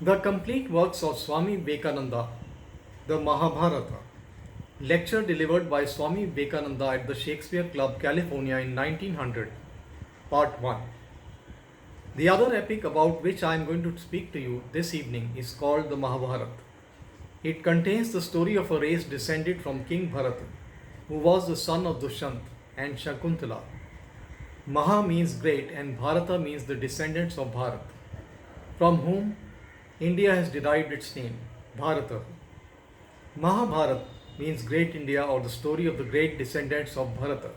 The complete works of Swami Vivekananda, the Mahabharata, lecture delivered by Swami Vivekananda at the Shakespeare Club, California in 1900, Part 1. The other epic about which I am going to speak to you this evening is called the Mahabharata. It contains the story of a race descended from King Bharata, who was the son of Dushyant and Shakuntala. Maha means great and Bharata means the descendants of Bharat, from whom India has derived its name, Bharata. Mahabharata means Great India or the story of the great descendants of Bharata.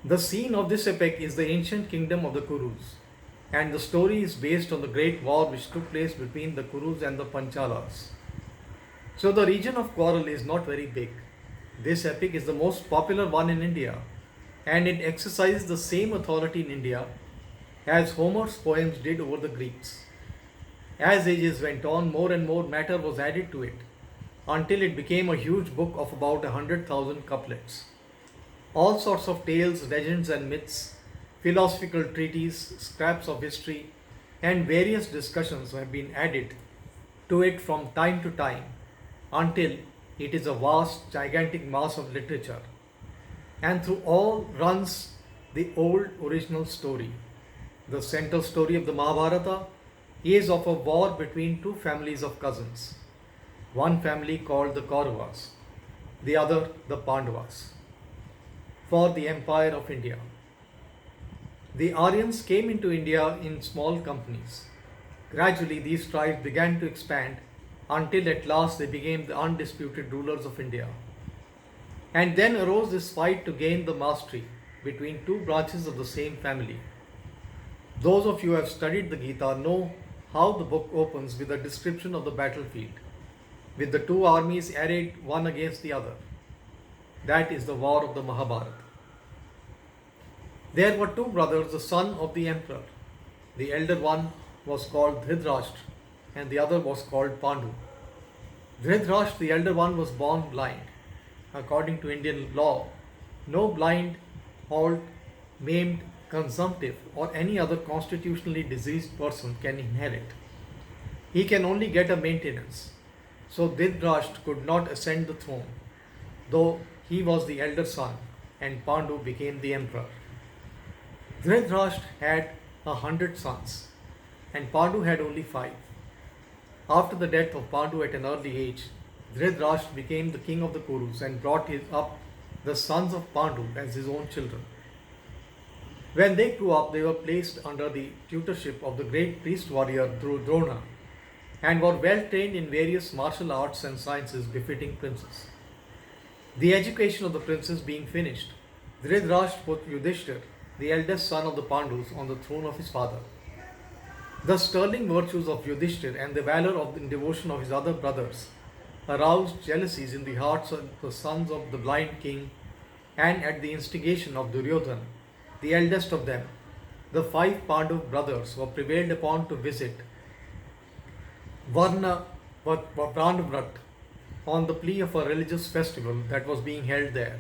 The scene of this epic is the ancient kingdom of the Kurus, and the story is based on the great war which took place between the Kurus and the Panchalas. So the region of quarrel is not very big. This epic is the most popular one in India, and it exercises the same authority in India as Homer's poems did over the Greeks. As ages went on, more and more matter was added to it, until it became a huge book of about 100,000 couplets. All sorts of tales, legends, and myths, philosophical treatises, scraps of history, and various discussions have been added to it from time to time until it is a vast, gigantic mass of literature. And through all runs the old original story. The central story of the Mahabharata is of a war between two families of cousins. One family called the Kauravas, the other the Pandavas, for the empire of India. The Aryans came into India in small companies. Gradually, these tribes began to expand until at last they became the undisputed rulers of India. And then arose this fight to gain the mastery between two branches of the same family. Those of you who have studied the Gita know how the book opens with a description of the battlefield, with the two armies arrayed one against the other. That is the war of the Mahabharata. There were two brothers, the son of the emperor. The elder one was called Dhritarashtra and the other was called Pandu. Dhritarashtra, the elder one, was born blind. According to Indian law, no blind, halt, maimed, consumptive, or any other constitutionally diseased person can inherit. He can only get a maintenance. So Dhritarashtra could not ascend the throne, though he was the elder son, and Pandu became the emperor. Dhritarashtra had 100 sons, and Pandu had only 5. After the death of Pandu at an early age, Dhritarashtra became the king of the Kurus and brought up the sons of Pandu as his own children. When they grew up, they were placed under the tutorship of the great priest warrior Drona and were well trained in various martial arts and sciences befitting princes. The education of the princes being finished, Dhritarashtra put Yudhishthir, the eldest son of the Pandus, on the throne of his father. The sterling virtues of Yudhishthir and the valor and devotion of his other brothers aroused jealousies in the hearts of the sons of the blind king, and at the instigation of Duryodhana, the eldest of them, the 5 Pandu brothers were prevailed upon to visit Varna Brandvrat on the plea of a religious festival that was being held there.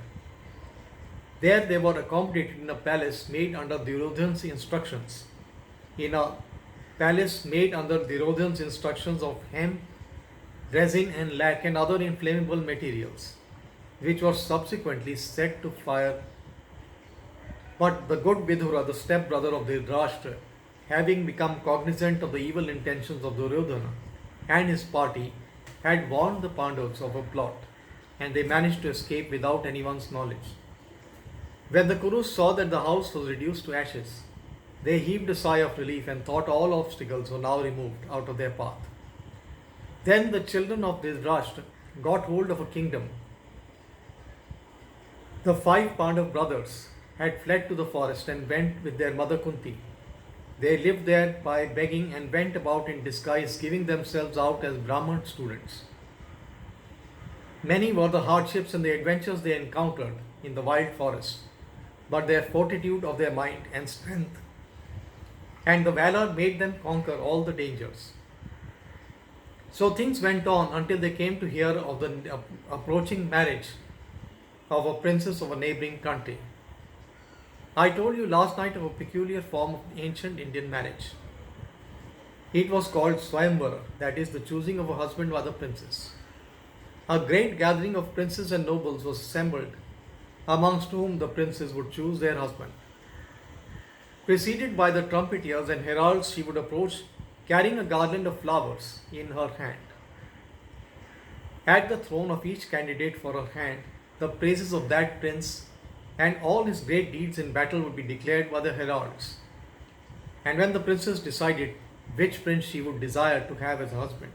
There they were accommodated in a palace made under Duryodhana's instructions. In a palace made under Duryodhana's instructions of hemp, resin and lac and other inflammable materials, which were subsequently set to fire. But the good Vidura, the stepbrother of Dhritarashtra, having become cognizant of the evil intentions of Duryodhana and his party, had warned the Pandavas of a plot, and they managed to escape without anyone's knowledge. When the Kurus saw that the house was reduced to ashes, they heaved a sigh of relief and thought all obstacles were now removed out of their path. Then the children of Dhritarashtra got hold of a kingdom. The 5 Pandav brothers had fled to the forest and went with their mother Kunti. They lived there by begging and went about in disguise, giving themselves out as Brahman students. Many were the hardships and the adventures they encountered in the wild forest, but their fortitude of their mind and strength and the valor made them conquer all the dangers. So things went on until they came to hear of the approaching marriage of a princess of a neighboring country. I told you last night of a peculiar form of ancient Indian marriage. It was called Swamvara, that is, the choosing of a husband by the princess. A great gathering of princes and nobles was assembled, amongst whom the princess would choose their husband. Preceded by the trumpeters and heralds, she would approach carrying a garland of flowers in her hand. At the throne of each candidate for her hand, the praises of that prince and all his great deeds in battle would be declared by the heralds. And when the princess decided which prince she would desire to have as a husband,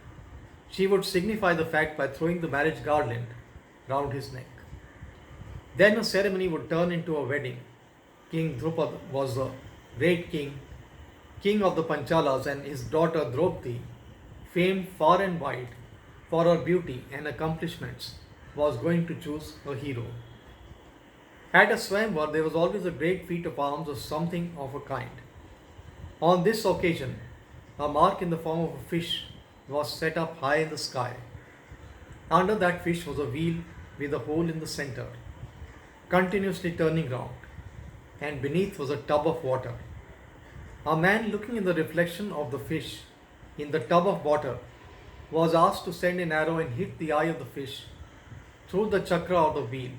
she would signify the fact by throwing the marriage garland round his neck. Then a ceremony would turn into a wedding. King Drupad was the great king of the Panchalas, and his daughter Draupadi, famed far and wide for her beauty and accomplishments, was going to choose a hero. At a Swamvar, there was always a great feat of arms or something of a kind. On this occasion, a mark in the form of a fish was set up high in the sky. Under that fish was a wheel with a hole in the center, continuously turning round, and beneath was a tub of water. A man looking in the reflection of the fish in the tub of water was asked to send an arrow and hit the eye of the fish through the chakra of the wheel,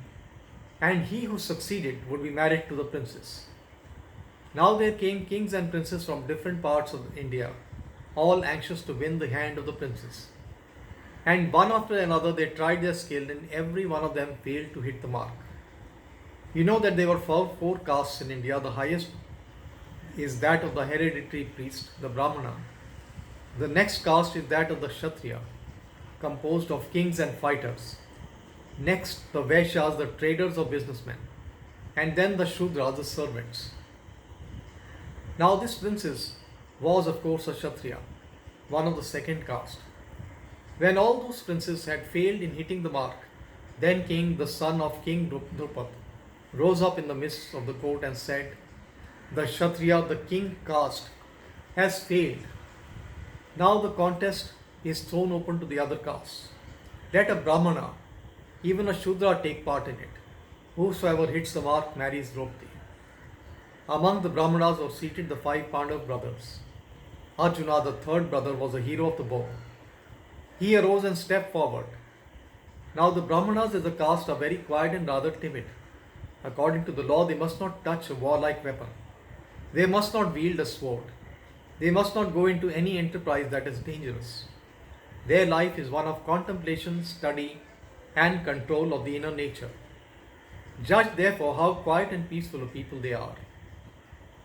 and he who succeeded would be married to the princess. Now there came kings and princes from different parts of India, all anxious to win the hand of the princess. And one after another they tried their skill, and every one of them failed to hit the mark. You know that there were four castes in India. The highest is that of the hereditary priest, the Brahmana. The next caste is that of the Kshatriya, composed of kings and fighters. Next, the Vaishyas, the traders or businessmen. And then the Shudras, the servants. Now this princess was of course a Kshatriya, one of the second caste. When all those princes had failed in hitting the mark, then King, the son of King Drupad, rose up in the midst of the court and said, "The Kshatriya, the king caste, has failed. Now the contest is thrown open to the other castes. Let a Brahmana, even a Shudra, take part in it. Whosoever hits the mark marries Draupadi." Among the Brahmanas were seated the 5 Pandav brothers. Arjuna, the third brother, was a hero of the bow. He arose and stepped forward. Now the Brahmanas as a caste are very quiet and rather timid. According to the law, they must not touch a warlike weapon. They must not wield a sword. They must not go into any enterprise that is dangerous. Their life is one of contemplation, study, and control of the inner nature. Judge therefore how quiet and peaceful a people they are.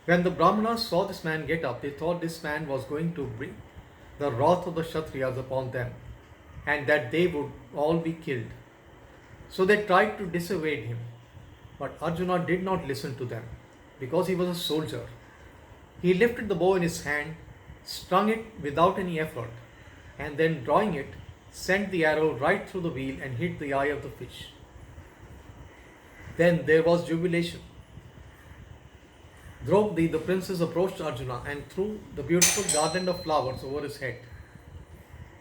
When the Brahmanas saw this man get up, they thought this man was going to bring the wrath of the Kshatriyas upon them, and that they would all be killed. So they tried to dissuade him. But Arjuna did not listen to them, because he was a soldier. He lifted the bow in his hand, strung it without any effort, and then drawing it, sent the arrow right through the wheel and hit the eye of the fish. Then there was jubilation. Draupadi, the princess, approached Arjuna and threw the beautiful garland of flowers over his head.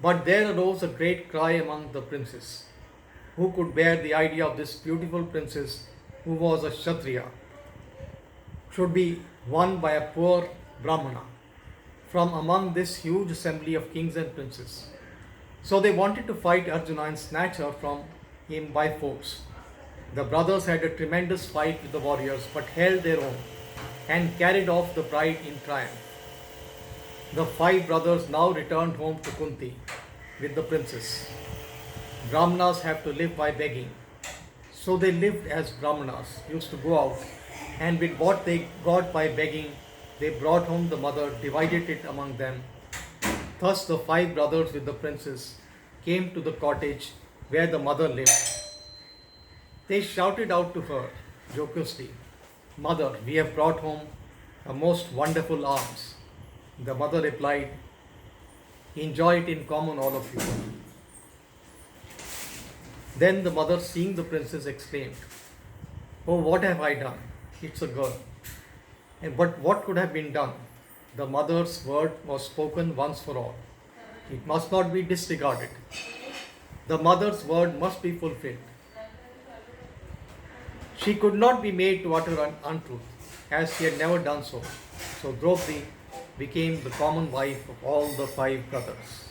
But there arose a great cry among the princes. Who could bear the idea of this beautiful princess, who was a Kshatriya, should be won by a poor Brahmana from among this huge assembly of kings and princes? So they wanted to fight Arjuna and snatch her from him by force. The brothers had a tremendous fight with the warriors, but held their own and carried off the bride in triumph. The 5 brothers now returned home to Kunti with the princess. Brahmanas have to live by begging. So they lived as Brahmanas, used to go out, and with what they got by begging, they brought home the mother, divided it among them. Thus the 5 brothers with the princess came to the cottage where the mother lived. They shouted out to her jocosely, "Mother, we have brought home a most wonderful alms." The mother replied, "Enjoy it in common, all of you." Then the mother, seeing the princess, exclaimed, "Oh, what have I done? It's a girl." But what could have been done? The mother's word was spoken once for all. It must not be disregarded. The mother's word must be fulfilled. She could not be made to utter untruth, as she had never done so. So Draupadi became the common wife of all the five brothers.